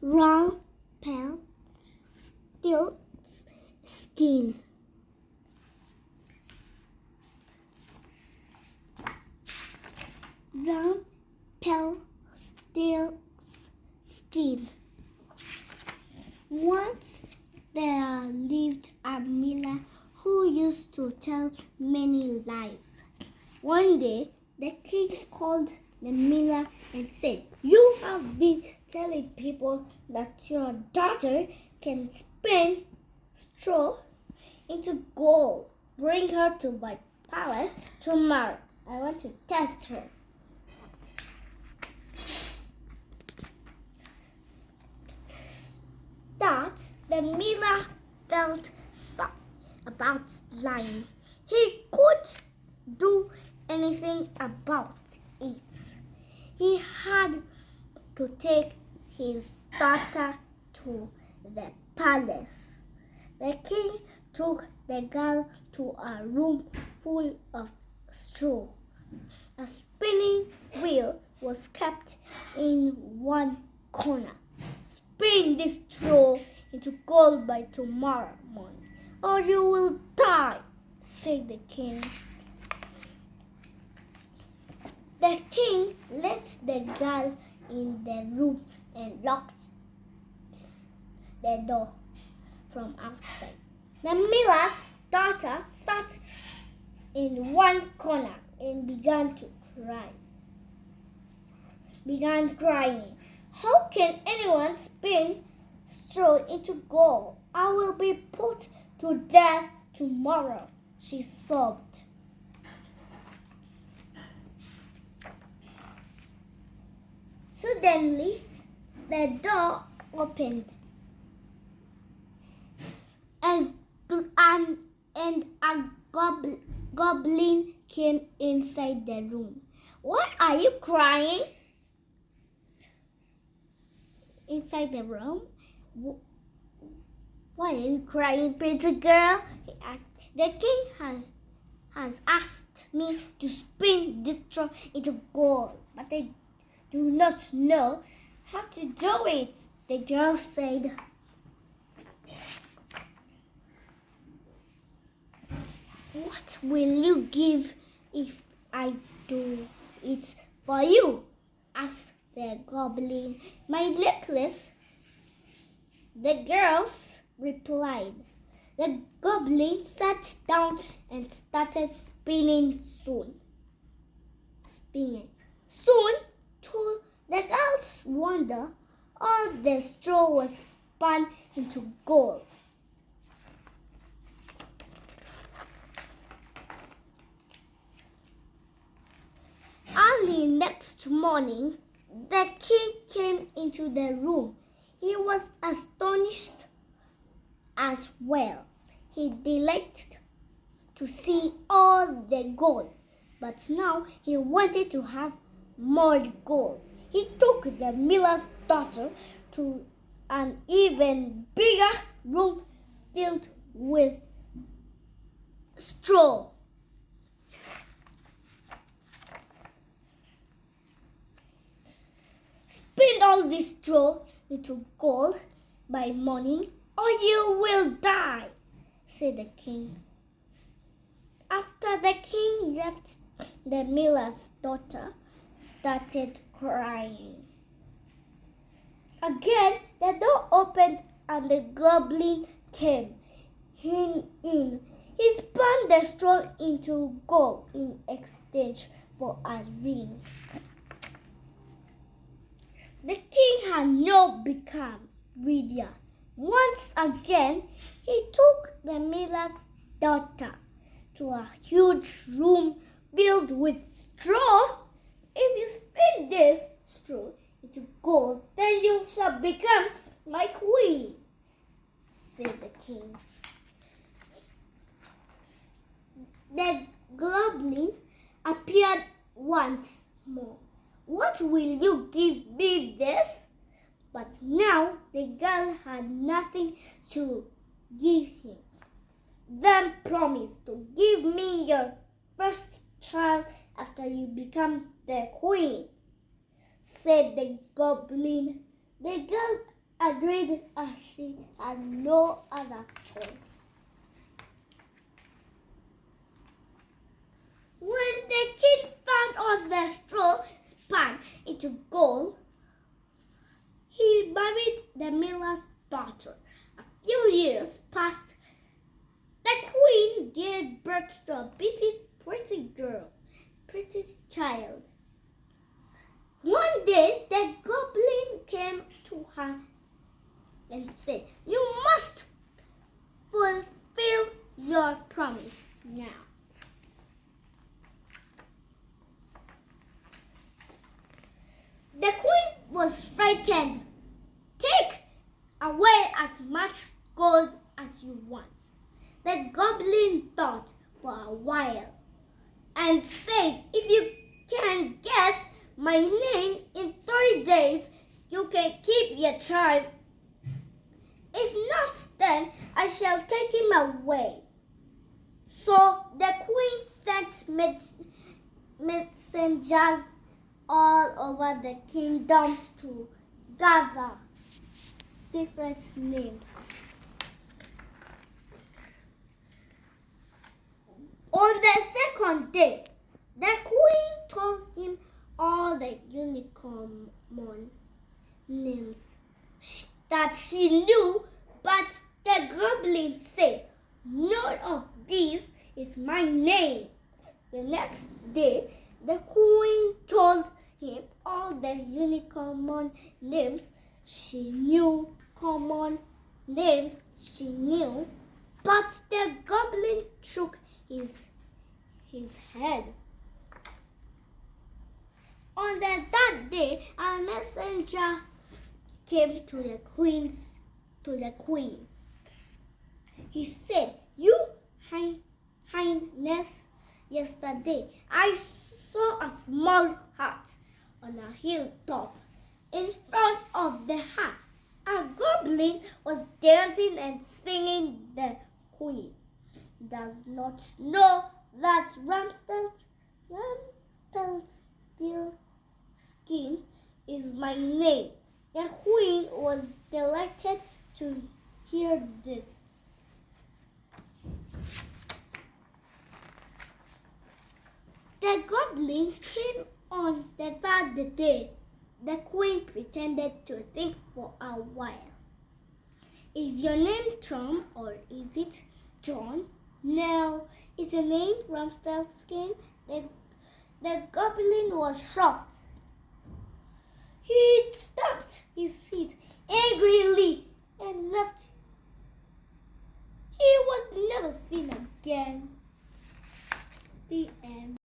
Rumpelstiltskin. Rumpelstiltskin. Once there lived a miller who used to tell many lies. One day, the king called the miller and said, "You have been telling people that your daughter can spin straw into gold. Bring her to my palace tomorrow. I want to test her." That the miller felt sad about lying. He could do anything about it. He had to take his daughter to the palace. The king took the girl to a room full of straw. A spinning wheel was kept in one corner. "Spin this straw into gold by tomorrow morning, or you will die," said the king. The king let the girl in the room and locked the door from outside. The miller's daughter sat in one corner and began crying. "How can anyone spin straw into gold? I will be put to death tomorrow," she sobbed. Suddenly, the door opened and a goblin came inside the room. "Why are you crying?" Inside the room. "Why are you crying, pretty girl?" he asked. "The king has asked me to spin this straw into gold, but I do not know how to do it," the girl said. "What will you give if I do it for you?" asked the goblin. "My necklace," the girls replied. The goblin sat down and started spinning. Soon, to the girls' wonder, all the straw was spun into gold. Early next morning, the king came into the room. He was astonished as well. He delighted to see all the gold, but now he wanted to have more gold. He took the miller's daughter to an even bigger room filled with straw. "Spin all this straw into gold by morning, or you will die," said the king. After the king left, the miller's daughter started crying. Again, the door opened and the goblin came in. He spun the straw into gold in exchange for a ring. The king had now become greedier. Once again, he took the miller's daughter to a huge room filled with straw. "If you spin this straw into gold, then you shall become my queen," said the king. The goblin appeared once more. "What will you give me this?" But now the girl had nothing to give him. "Then promise to give me your first child after you become the queen," said the goblin. The girl agreed as she had no other choice. When the king found out the straw spun into gold, he married the miller's daughter. A few years passed. The queen gave birth to a pretty child. One day, the goblin came to her and said, "You must fulfill your promise now." The queen was frightened. "Take away as much gold as you want." The goblin thought for a while and said, "If you can guess my name in 3 days, you can keep your child. If not, then I shall take him away." So the queen sent messengers all over the kingdoms to gather different names. On the second day, the queen told him all the unicorn names that she knew, but the goblin said, "None of these is my name." The next day, the queen told him all the unicorn names she knew, but the goblin shook his head. On the third day, a messenger came to the queen. He said, "Your Highness, yesterday I saw a small hut on a hilltop. In front of the hut, a goblin was dancing and singing. The queen does not know that Rumpelstiltskin is my name." The queen was delighted to hear this. The goblin came on the third day. The queen pretended to think for a while. "Is your name Tom or is it John? No. Is your name Rumpelstiltskin?" The goblin was shocked. He stamped his feet angrily and left. He was never seen again. The end.